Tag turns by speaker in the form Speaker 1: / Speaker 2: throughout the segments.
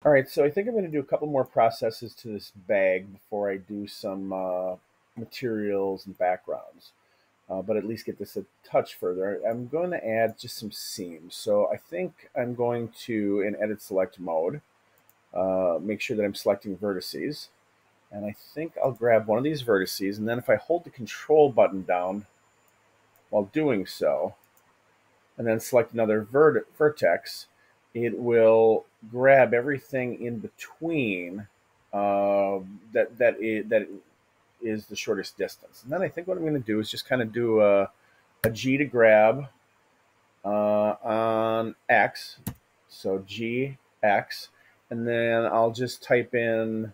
Speaker 1: All right, so I think I'm going to do a couple more processes to this bag before I do some materials and backgrounds. But at least get this a touch further. I'm going to add just some seams. So I think I'm going to, in edit select mode, make sure that I'm selecting vertices. And I think I'll grab one of these vertices, and then if I hold the control button down while doing so, and then select another vertex, it will grab everything in between that is the shortest distance. And then I think what I'm going to do is just kind of do a G to grab on X, so G X, and then I'll just type in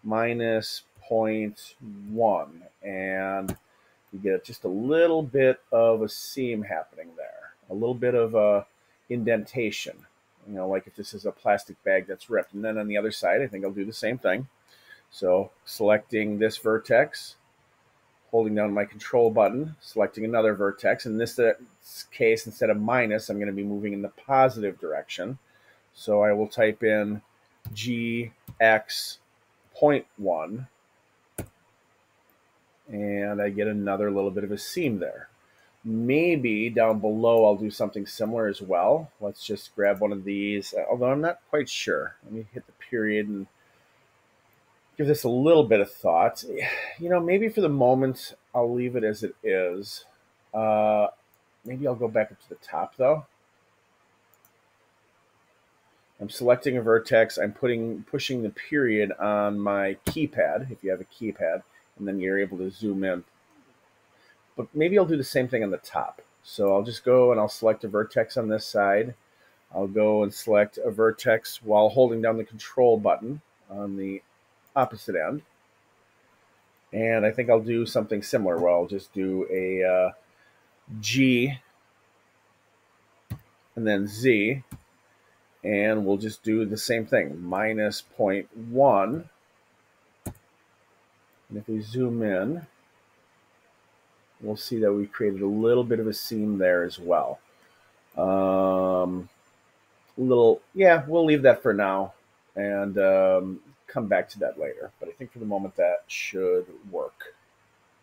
Speaker 1: minus 0.1, and you get just a little bit of a seam happening there, a little bit of a indentation, like if this is a plastic bag that's ripped. And then on the other side, I think I'll do the same thing. So selecting this vertex, holding down my control button, selecting another vertex. In this case, instead of minus, I'm going to be moving in the positive direction. So I will type in GX.1, and I get another little bit of a seam there. Maybe down below I'll do something similar as well. Let's just grab one of these, although I'm not quite sure. Let me hit the period and give this a little bit of thought. Maybe for the moment I'll leave it as it is. Uh, Maybe I'll go back up to the top though. I'm selecting a vertex. I'm pushing the period on my keypad, if you have a keypad, and then you're able to zoom in. But maybe I'll do the same thing on the top. So I'll just go and I'll select a vertex on this side. I'll go and select a vertex while holding down the control button on the opposite end. And I think I'll do something similar where I'll just do a G and then Z, and we'll just do the same thing, minus 0.1. And if we zoom in, we'll see that we created a little bit of a seam there as well. We'll leave that for now and come back to that later. But I think for the moment that should work.